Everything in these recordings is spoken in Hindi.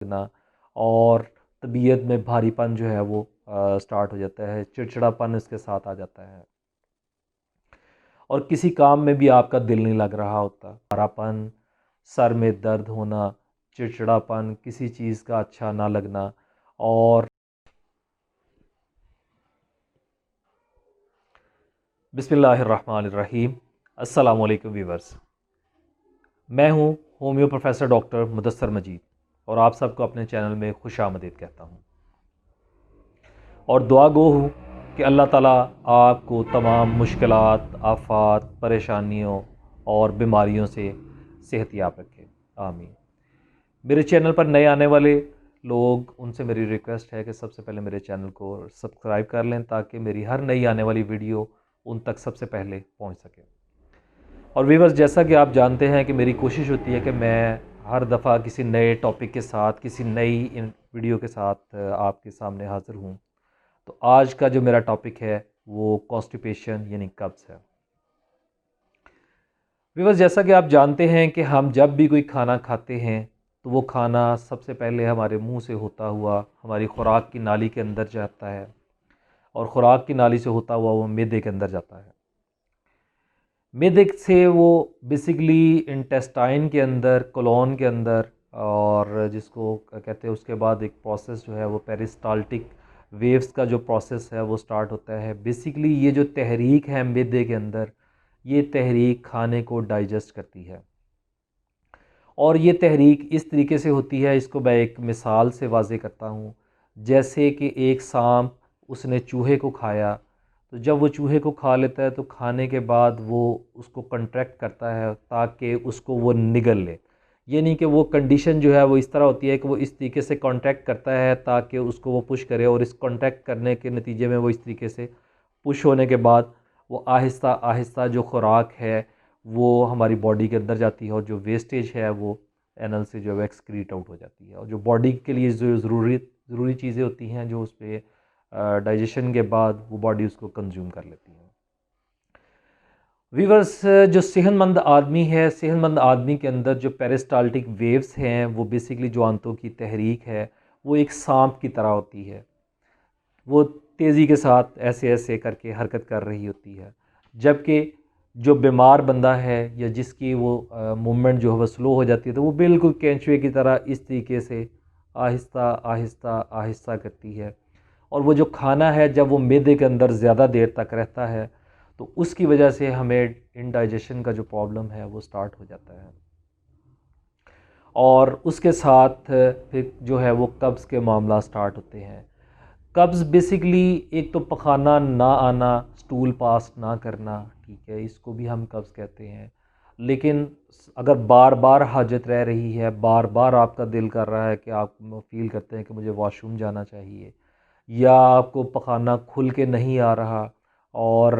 लगना और तबीयत में भारीपन जो है वो स्टार्ट हो जाता है, चिड़चिड़ापन इसके साथ आ जाता है और किसी काम में भी आपका दिल नहीं लग रहा होता। भारापन, सर में दर्द होना, चिड़चिड़ापन, किसी चीज़ का अच्छा ना लगना और बिस्मिल्लाहिर्रहमानिर्रहीम। अस्सलाम वालेकुम व्यूअर्स, मैं हूँ होम्यो प्रोफेसर डॉक्टर मुदस्सर मजीद और आप सबको अपने चैनल में खुशामदीद कहता हूँ और दुआ गो हूँ कि अल्लाह ताला आपको तमाम मुश्किलात, आफ़ात, परेशानियों और बीमारियों से सेहतयाब रखे, आमीन। मेरे चैनल पर नए आने वाले लोग, उनसे मेरी रिक्वेस्ट है कि सबसे पहले मेरे चैनल को सब्सक्राइब कर लें ताकि मेरी हर नई आने वाली वीडियो उन तक सबसे पहले पहुंच सके। और व्यूअर्स, जैसा कि आप जानते हैं कि मेरी कोशिश होती है कि मैं हर दफ़ा किसी नए टॉपिक के साथ, किसी नई वीडियो के साथ आपके सामने हाज़िर हूँ। तो आज का जो मेरा टॉपिक है वो कॉन्स्टिपेशन यानी कब्ज़ है। व्यूअर्स, जैसा कि आप जानते हैं कि हम जब भी कोई खाना खाते हैं तो वो खाना सबसे पहले हमारे मुंह से होता हुआ हमारी खुराक की नाली के अंदर जाता है और ख़ुराक की नाली से होता हुआ वो मैदे के अंदर जाता है। मैदे से वो बेसिकली इंटेस्टाइन के अंदर, कोलोन के अंदर, और जिसको कहते हैं उसके बाद एक प्रोसेस जो है वो पेरिस्टाल्टिक वेव्स का जो प्रोसेस है वो स्टार्ट होता है। बेसिकली ये जो तहरीक है मैदे के अंदर, ये तहरीक खाने को डाइजेस्ट करती है और ये तहरीक इस तरीके से होती है, इसको मैं एक मिसाल से वाज़े करता हूँ। जैसे कि एक सांप, उसने चूहे को खाया, तो जब वो चूहे को खा लेता है तो खाने के बाद वो उसको कंट्रैक्ट करता है ताकि उसको वो निगल ले। यानी कि वो कंडीशन जो है वो इस तरह होती है कि वो इस तरीके से कॉन्ट्रैक्ट करता है ताकि उसको वो पुश करे और इस कॉन्ट्रैक्ट करने के नतीजे में वो इस तरीके से पुश होने के बाद वो आहिस्ता आहिस्ता जो खुराक है वो हमारी बॉडी के अंदर जाती है और जो वेस्टेज है वो एनल से जो है एक्सक्रीट आउट हो जाती है और जो बॉडी के लिए जो ज़रूरी चीज़ें होती हैं जो उस पर डाइजेशन के बाद वो बॉडी उसको कंज्यूम कर लेती है। वीवर्स, जो सेहतमंद आदमी है, सेहतमंद आदमी के अंदर जो पेरिस्टाल्टिक वेव्स हैं वो बेसिकली जो आंतों की तहरीक है वो एक सांप की तरह होती है। वो तेज़ी के साथ ऐसे ऐसे करके हरकत कर रही होती है, जबकि जो बीमार बंदा है या जिसकी वो मूवमेंट जो है वो स्लो हो जाती है तो वो बिल्कुल कैंचुए की तरह इस तरीके से आहिस्ता आहिस्ता आहिस्ता करती है। और वो जो खाना है जब वो मैदे के अंदर ज़्यादा देर तक रहता है तो उसकी वजह से हमें इंडाइजेशन का जो प्रॉब्लम है वो स्टार्ट हो जाता है और उसके साथ फिर जो है वो कब्ज़ के मामला स्टार्ट होते हैं। कब्ज़ बेसिकली एक तो पखाना ना आना, स्टूल पास ना करना, ठीक है, इसको भी हम कब्ज़ कहते हैं। लेकिन अगर बार बार हाजत रह रही है, बार बार आपका दिल कर रहा है कि आप फील करते हैं कि मुझे वॉशरूम जाना चाहिए, या आपको पखाना खुल के नहीं आ रहा और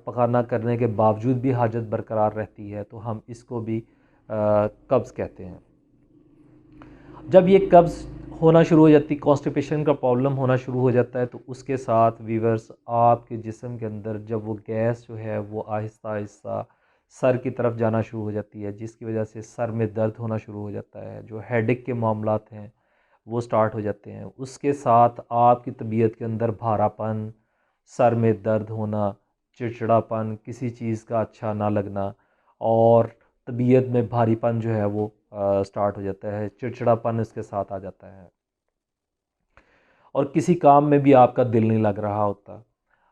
पखाना करने के बावजूद भी हाजत बरकरार रहती है, तो हम इसको भी कब्ज़ कहते हैं। जब ये कब्ज़ होना शुरू हो जाती, कॉन्स्टिपेशन का प्रॉब्लम होना शुरू हो जाता है, तो उसके साथ वीवर्स आपके जिस्म के अंदर जब वो गैस जो है वो आहिस्ता आहिस्ता सर की तरफ जाना शुरू हो जाती है, जिसकी वजह से सर में दर्द होना शुरू हो जाता है, जो हेडेक के मामलात हैं वो स्टार्ट हो जाते हैं। उसके साथ आपकी तबीयत के अंदर भारापन, सर में दर्द होना, चिड़चिड़ापन, किसी चीज़ का अच्छा ना लगना और तबीयत में भारीपन जो है वो स्टार्ट हो जाता है, चिड़चिड़ापन इसके साथ आ जाता है और किसी काम में भी आपका दिल नहीं लग रहा होता।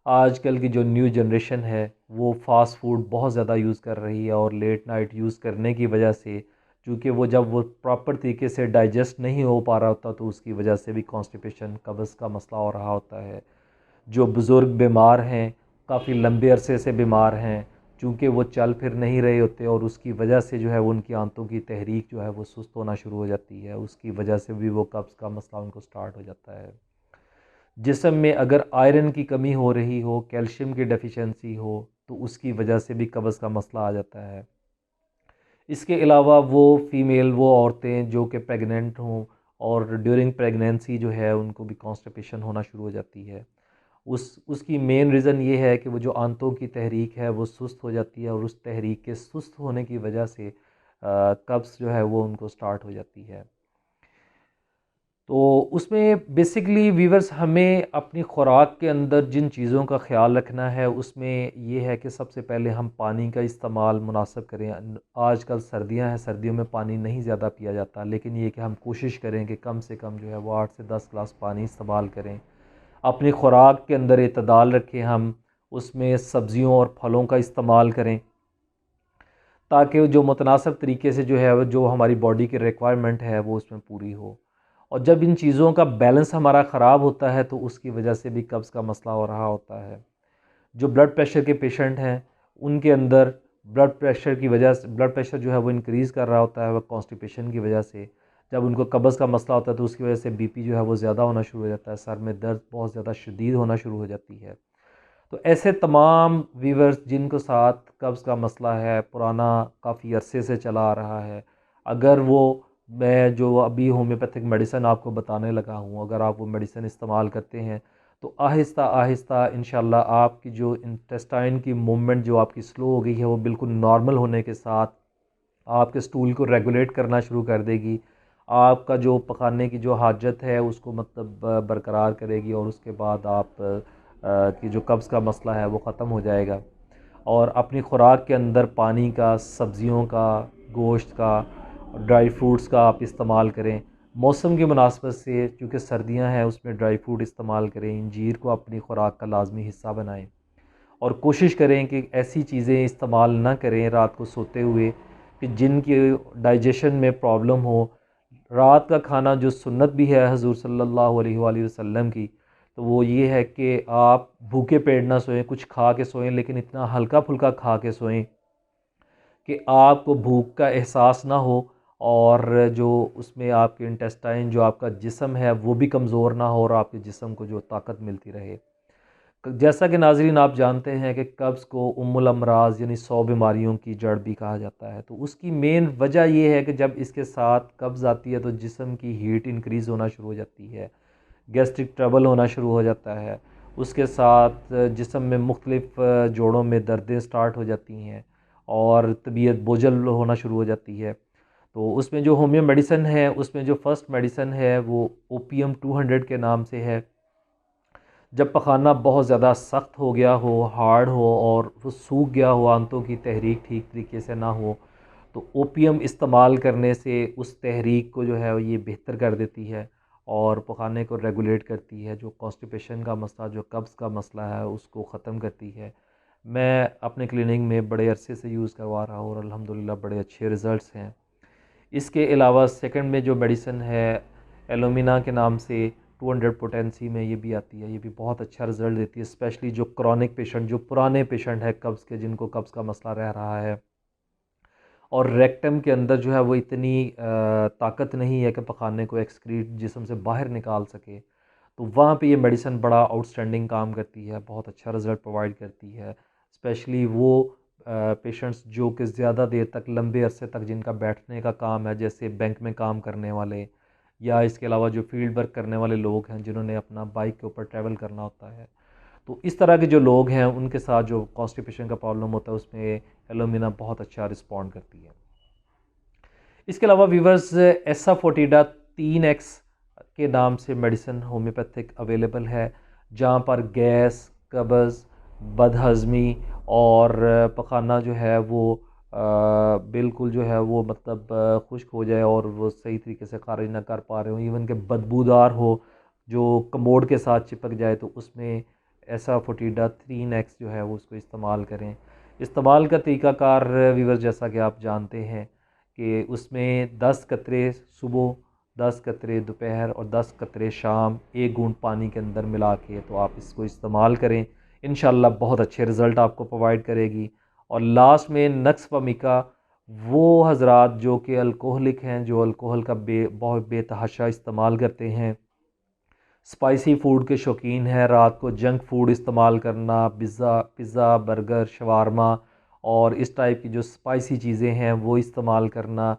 आजकल की जो न्यू जनरेशन है वो फ़ास्ट फूड बहुत ज़्यादा यूज़ कर रही है और लेट नाइट यूज़ करने की वजह से, चूँकि वो जब वो प्रॉपर तरीके से डाइजेस्ट नहीं हो पा रहा होता तो उसकी वजह से भी कॉन्स्टिपेशन, कब्ज़ का मसला हो रहा होता है। जो बुज़ुर्ग बीमार हैं, काफ़ी लंबे अरसे से बीमार हैं, चूँकि वो चल फिर नहीं रहे होते और उसकी वजह से जो है वो उनकी आंतों की तहरीक जो है वो सुस्त होना शुरू हो जाती है, उसकी वजह से भी वो कब्ज़ का मसला उनको स्टार्ट हो जाता है। जिस्म में अगर आयरन की कमी हो रही हो, कैल्शियम की डेफिशिएंसी हो, तो उसकी वजह से भी कब्ज़ का मसला आ जाता है। इसके अलावा वो फ़ीमेल, वो औरतें जो कि प्रेग्नेंट हों और ड्यूरिंग प्रेगनेंसी जो है उनको भी कॉन्स्टिपेशन होना शुरू हो जाती है। उसकी मेन रीज़न ये है कि वो जो आंतों की तहरीक है वो सुस्त हो जाती है और उस तहरीक के सुस्त होने की वजह से कब्ज़ जो है वो उनको स्टार्ट हो जाती है। तो उसमें बेसिकली वीवर्स हमें अपनी खुराक के अंदर जिन चीज़ों का ख़्याल रखना है उसमें ये है कि सबसे पहले हम पानी का इस्तेमाल मुनासिब करें। आजकल सर्दियां हैं, सर्दियों में पानी नहीं ज़्यादा पिया जाता, लेकिन ये कि हम कोशिश करें कि कम से कम जो है वो 8 से 10 गिलास पानी इस्तेमाल करें। अपनी खुराक के अंदर इतदाल रखें, हम उसमें सब्ज़ियों और फलों का इस्तेमाल करें ताकि जो मुतनासिब तरीके से जो है वो जो हमारी बॉडी की रिक्वायरमेंट है वो उसमें पूरी हो। और जब इन चीज़ों का बैलेंस हमारा ख़राब होता है तो उसकी वजह से भी कब्ज़ का मसला हो रहा होता है। जो ब्लड प्रेशर के पेशेंट हैं उनके अंदर ब्लड प्रेशर की वजह से ब्लड प्रेशर जो है वो इंक्रीज़ कर रहा होता है वह कॉन्स्टिपेशन की वजह से। जब उनको कब्ज़ का मसला होता है तो उसकी वजह से बीपी जो है वो ज़्यादा होना शुरू हो जाता है, सर में दर्द बहुत ज़्यादा शदीद होना शुरू हो जाती है। तो ऐसे तमाम वीवर्स जिनको साथ कब्ज़ का मसला है, पुराना काफ़ी अरसे से चला आ रहा है, अगर वो मैं जो अभी होम्योपैथिक मेडिसिन आपको बताने लगा हूँ, अगर आप वो मेडिसिन इस्तेमाल करते हैं तो आहिस्ता आहिस्ता इंशाल्लाह आपकी जो इंटेस्टाइन की मूवमेंट जो आपकी स्लो हो गई है वो बिल्कुल नॉर्मल होने के साथ आपके स्टूल को रेगुलेट करना शुरू कर देगी। आपका जो पकाने की जो हाजत है उसको मतलब बरकरार करेगी और उसके बाद आप की जो कब्ज़ का मसला है वो ख़त्म हो जाएगा। और अपनी खुराक के अंदर पानी का, सब्ज़ियों का, गोश्त का, ड्राई फ्रूट्स का आप इस्तेमाल करें। मौसम की मुनासबत से चूँकि सर्दियाँ हैं उसमें ड्राई फ्रूट इस्तेमाल करें, इंजीर को अपनी खुराक का लाजमी हिस्सा बनाएं और कोशिश करें कि ऐसी चीज़ें इस्तेमाल ना करें रात को सोते हुए कि जिनकी डाइजेशन में प्रॉब्लम हो। रात का खाना जो सुन्नत भी है हुज़ूर सल्लल्लाहु अलैहि वसल्लम की, तो वो ये है कि आप भूखे पेट ना सोएं, कुछ खा के सोएं लेकिन इतना हल्का फुल्का खा के सोएं कि आपको भूख का एहसास ना हो और जो उसमें आपके इंटेस्टाइन जो आपका जिस्म है वो भी कमज़ोर ना हो और आपके जिस्म को जो ताकत मिलती रहे। जैसा कि नाज़रीन आप जानते हैं कि कब्ज़ को उम्मुल अमराज़ यानी 100 बीमारियों की जड़ भी कहा जाता है। तो उसकी मेन वजह ये है कि जब इसके साथ कब्ज़ आती है तो जिस्म की हीट इंक्रीज़ होना शुरू हो जाती है, गैस्ट्रिक ट्रबल होना शुरू हो जाता है, उसके साथ जिस्म में मुख्तलिफ़ जोड़ों में दर्दें स्टार्ट हो जाती हैं और तबीयत बोझल होना शुरू हो जाती है। तो उसमें जो होमियो मेडिसिन है उसमें जो फ़र्स्ट मेडिसिन है वो ओपीएम 200 के नाम से है। जब पखाना बहुत ज़्यादा सख्त हो गया हो, हार्ड हो और वो सूख गया हो, आंतों की तहरीक ठीक तरीके से ना हो, तो ओपीएम इस्तेमाल करने से उस तहरीक को जो है ये बेहतर कर देती है और पखाने को रेगुलेट करती है। जो कॉन्स्टिपेशन का मसला, जो कब्ज़ का मसला है उसको ख़त्म करती है। मैं अपने क्लिनिक में बड़े अरसे से यूज़ करवा रहा हूँ और अल्हम्दुलिल्लाह बड़े अच्छे रिज़ल्ट्स हैं। इसके अलावा सेकंड में जो मेडिसिन है एलोमिना के नाम से 200 पोटेंसी में ये भी आती है, ये भी बहुत अच्छा रिज़ल्ट देती है, स्पेशली जो क्रॉनिक पेशेंट, जो पुराने पेशेंट है कब्ज़ के, जिनको कब्ज़ का मसला रह रहा है और रेक्टम के अंदर जो है वो इतनी ताकत नहीं है कि पखाने को एक्सक्रीट जिस्म से बाहर निकाल सके, तो वहाँ पे ये मेडिसिन बड़ा आउटस्टैंडिंग काम करती है, बहुत अच्छा रिज़ल्ट प्रोवाइड करती है। स्पेशली वो पेशेंट्स जो कि ज़्यादा देर तक, लंबे अरसे तक जिनका बैठने का काम है, जैसे बैंक में काम करने वाले या इसके अलावा जो फील्ड वर्क करने वाले लोग हैं जिन्होंने अपना बाइक के ऊपर ट्रैवल करना होता है, तो इस तरह के जो लोग हैं उनके साथ जो कॉन्स्टिपेशन का प्रॉब्लम होता है उसमें एलोमिना बहुत अच्छा रिस्पॉन्ड करती है। इसके अलावा वीवर्स एसाफोटिडा 3x के नाम से मेडिसिन होम्योपैथिक अवेलेबल है, जहाँ पर गैस, कब्ज़, बदहज़मी और पखाना जो है वो बिल्कुल जो है वो मतलब खुश्क हो जाए और वो सही तरीके से खारिज ना कर पा रहे हो, इवन के बदबूदार हो, जो कमोड के साथ चिपक जाए, तो उसमें एसाफोटिडा 3x जो है वो उसको इस्तेमाल करें। इस्तेमाल का तरीक़ाकार वीवर्स जैसा कि आप जानते हैं कि उसमें 10 कतरे सुबह, 10 कतरे दोपहर और 10 कतरे शाम एक घूंट पानी के अंदर मिला के तो आप इसको इस्तेमाल करें। इंशाल्लाह बहुत अच्छे रिज़ल्ट आपको प्रोवाइड करेगी। और लास्ट में नक्स वमिका, वो हज़रात जो कि अल्कोहलिक हैं, जो अल्कोहल का बहुत बेतहाशा इस्तेमाल करते हैं, स्पाइसी फ़ूड के शौकीन हैं, रात को जंक फ़ूड इस्तेमाल करना, पिज़्ज़ा, बर्गर, शवारमा और इस टाइप की जो स्पाइसी चीज़ें हैं वो इस्तेमाल करना,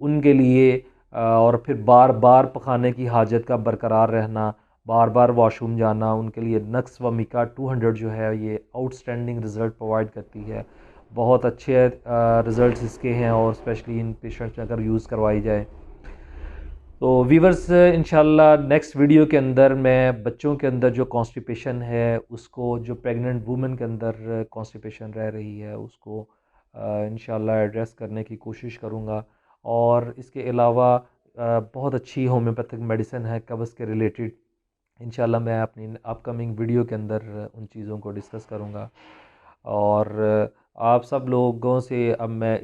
उनके लिए और फिर बार बार पखाने की हाजत का बरकरार रहना, बार बार वॉशरूम जाना, उनके लिए नक्स वमिका 200 जो है ये आउटस्टैंडिंग रिज़ल्ट प्रोवाइड करती है। बहुत अच्छे रिज़ल्ट्स इसके हैं और स्पेशली इन पेशेंट्स में अगर यूज़ करवाई जाए तो वीवर्स इंशाल्लाह नेक्स्ट वीडियो के अंदर मैं बच्चों के अंदर जो कॉन्स्टिपेशन है उसको, जो प्रेग्नेंट वुमेन के अंदर कॉन्स्टिपेशन रह रही है उसको इंशाल्लाह एड्रेस करने की कोशिश करूँगा। और इसके अलावा बहुत अच्छी होम्योपैथिक मेडिसिन है कब्ज़ के रिलेटेड, इंशाल्लाह मैं अपनी अपकमिंग वीडियो के अंदर उन चीज़ों को डिस्कस करूँगा। और आप सब लोगों से अब मैं